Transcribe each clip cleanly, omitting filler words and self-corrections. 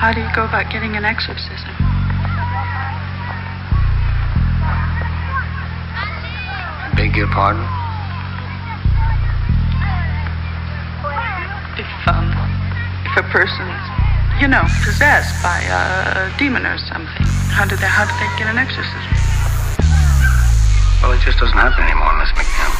How do you go about getting an exorcism? Beg your pardon? If a person's, possessed by a demon or something, how do they get an exorcism? Well, it just doesn't happen anymore, Miss McNeil.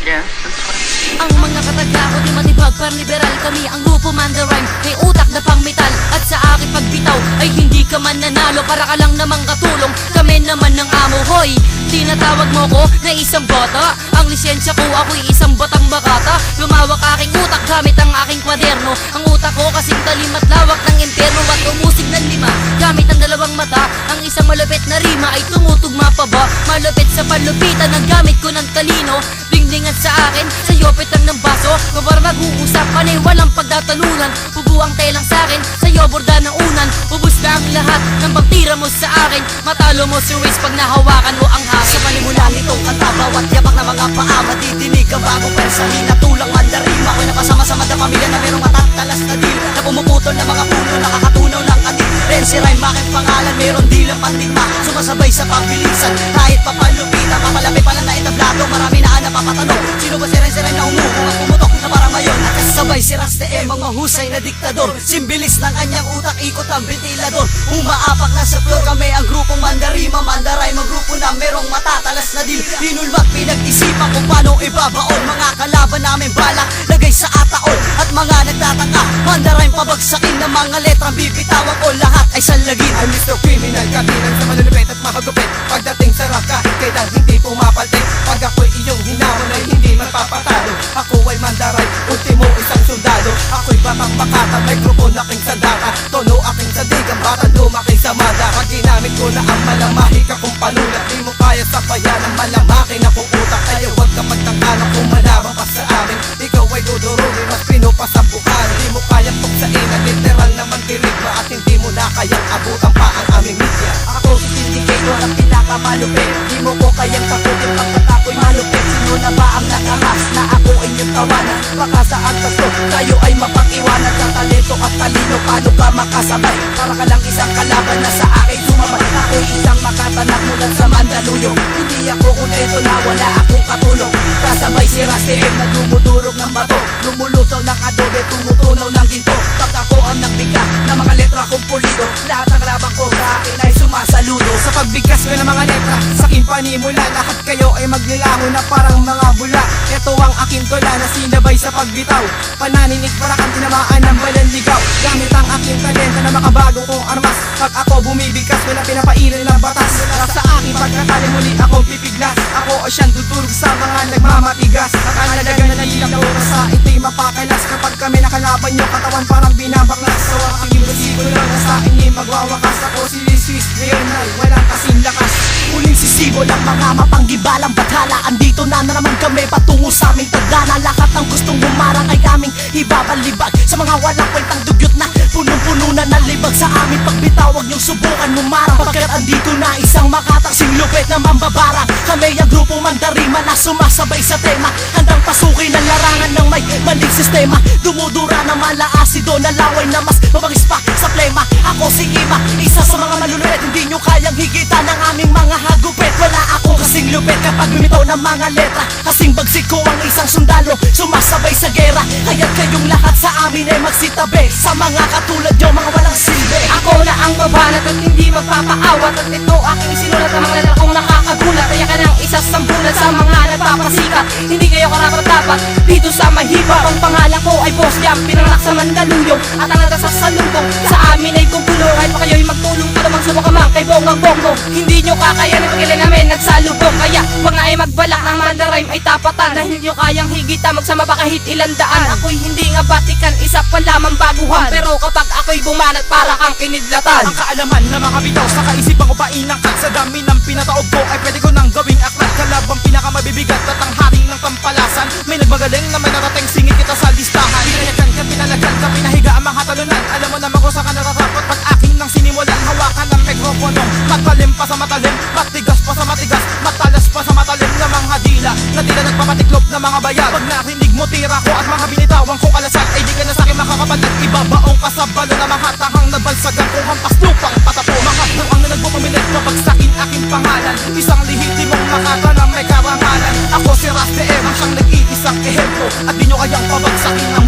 Yes, that's why. Ang mga katagako di matibag, par-liberal kami ang grupo Mandarine. May utak na pang metal at sa aking pagbitaw ay hindi ka man nanalo, para ka lang namang katulong. Kami naman ng amo, hoy, tinatawag mo ko na isang bata. Ang lisensya ko, ako'y isang batang makata. Lumawak aking utak gamit ang aking kwaderno. Ang utak ko kasing talim at lawak ng impyerno, at umusig ng lima gamit ang dalawang mata. Ang isang malupit na rima ay tumutugma pa ba? Malupit sa palupitan ang gamit ko ng talino. Dingdingan sa akin, sa yopit lang ng baso. Para mag-uusap, panay walang pagtatalunan. Bubuang telang sa akin, sa'yo borda ng unan. Ubus na ang lahat ng pagtira mo sa akin. Matalo mo si Wiz pag nahawakan mo ang hangin. Sa panimula nitong kanta, bawat yapak na mga paa matidinig ang bagong persahin na tulang mandarima. Ako'y napasama sa pamilya na merong matatalas na dil, na pumuputol ng mga puno, nakakatunaw ng kadil. Renzi Rhyme, aking pangalan, meron dilang pandigma. Sumasabay sa pabilisan, kahit papalupitan. Papalapit pala na itablado, marami na napapatanong. Sino ba si Renzi Rhyme na umuhong at pumutok na parang mayon? At kasabay si Raste M, ang mahusay na diktador. Simbilis ng kanyang utak, ikot ang ventilador. Umaapak na sa floor, kami ang grupong Mandarima. Mandarime, ang grupo na merong matatalas na dil. Hinulmat, pinag-isipan kung paano ibabaon. Mga kalaban namin balak, lagay sa ataon. At mga nagtataka, Mandarime pabagsakin ng mga letrang bibitawan ko. Lahat ay salagin. I'm Mr. Criminal, kabilang sa malulupit at mahagupit. Pagdating sa rap, kahit kailan hindi pumapalte. Pag ako'y iyong hinamon ay hindi magpapatalo. Ako ay Mandaray, ultimo isang sundalo. Ako'y batang makata, may grupo laking sandata. Tono aking sadig, ang batang lumaki sa mada. Pag ginamit ko na ang malamahi ka kung panulat, di mo kaya sabayan ang malamakin na kung utak. Kaya huwag ka magtangkala kung malabang pa sa amin. Ikaw ay dudurugin at pinupasabuhan. Di mo kayang tuksain at literal naman tirigma. At hindi mo na kayang abutan pa ang aming media. Ako si Vindicator, ang pinakamalupit. Di mo ko kayang takutin pagkat ako'y malupit. Sino na ba ang nakahas na ako inyong tawanan? Baka saan kaso, tayo ay mapag-iwanan. Sa talento at talino, paano ka makasabay? Para ka lang isang kalaban na sa akin sumabay. Ako'y isang makatanak mula sa Mandaluyong. Hindi ako kuneto na wala akong katulong. Kasabay si Raste M na dumudurog ng bato. Lumulusaw ng adobe, tumutunaw ng ginto. Pag ako ang nagbiga ng mga letra kong pulido, lahat ng laban ko sa akin ay sumasaludo. Sa pagbigkas ko ng mga letra, sa aking panimula, lahat kayo ay maglilango na parang mga bula. Ito ang aking tula na sinabay sa pagbitaw. Pananinig para kang tinamaan ng balanligaw. Gamit ang aking talento na makabago kong armas. Pag ako bumibigkas, wala pinapailan ng batas. Para sa aking pagkakali muli akong pipiglas. Ako ay siyang tuturog sa mga nagmamatigas. At ang nalaga na nalilang sa ito'y mapakalas. Kapag kami nakalaban nyo, katawan parang binabaklas. So ang aking basibol lang na sa inyo magwawakas. Ako si Swiss, Leonel, walang kasing lakas. Muling sisibol ang mga mapanggibalang bathala. Andito na naman kami patungo sa aming tagdana. Lahat ng gustong humarang ay aming ibabalibag. Sa mga walang kwentang dugyot na punong-puno na nalibag. Sa aming pagbitawag niyong subukan humarang. Pagkat andito na isang makataksing lupit na mambabarang. Kami ang grupo Mandarima na sumasabay sa tema. Handang pasukin ang larangan ng may maling sistema. Dumudura ng mala asido na laway na mas mabagis pa sa plema. Ako si Ima, isa sa mga malulupit. Hindi nyo kayang higitan ng aming mga hagupit. Wala ako kasing lupit kapag bumitaw ng mga letra. Kasing bagsik ko ang isang sundalo, sumasabay sa gera. Kaya't kayong lahat sa amin ay magsitabi. Sa mga katulad nyo, mga walang silbi. Ako na ang babanat at hindi magpapaawat. At ito aking isinulat ang mga letra kong nakakagulat. Kaya ka ng isa sambulat sa mga nagpapasikat. Hindi kayo karapat-dapat dito sa mahibap. Ang pangalan ko ay Boss Jam, pinanganak sa Mandaluyong. At ang nagsasalubong sa amin ay kumpulong. Kahit pa kayo'y magtulong para magsubok kamang kay Bongang Bongo. Hindi nyo kakayanin pag ilan namin nagsalubong. Kaya wag na ay magbalak ng Mandarime ay tapatan. Dahil hindi nyo kayang higita, magsama pa kahit ilang daan. Ako'y hindi nga batikan, isa pa lamang baguhan. Pero kapag ako'y bumanat, para kang kinidlatan. Ang kaalaman na mga bitaw sa kaisipan ko pa inangkat. Sa dami ng pinataob ko ay pwede ko nang gawing aklat. Kalabang pinakamabibigat at ang haring ng tampalasan. May nagmagaling na may narating singit kita sa listahan. Pinayagan ka, pinalagan ka, pinahiga ang mga talunan. Alam mo naman kung saan ka nararapat. Pag aking nang sinimulan, hawakan ng mikroponong matalim pa sa matalim, matigas pa sa matigas, matalas pa sa matalim na mga dila na tila nagpapatiklop na mga bayag. Pag narinig mo tira ko at mga binitawan ko kalasat, ay di ka na sa'kin makakabalag. Ibabaong ka sa balo na mga tahang nabalsa. Sasagang kong hampas lupang patapo. Mga buwang na nagpupamilit, babagsakin aking pangalan. Isang lehitimong makata na may karangalan. Ako si Ras DM, ang siyang nag-iisang ehemplo. At di nyo kayang pabagsakin ang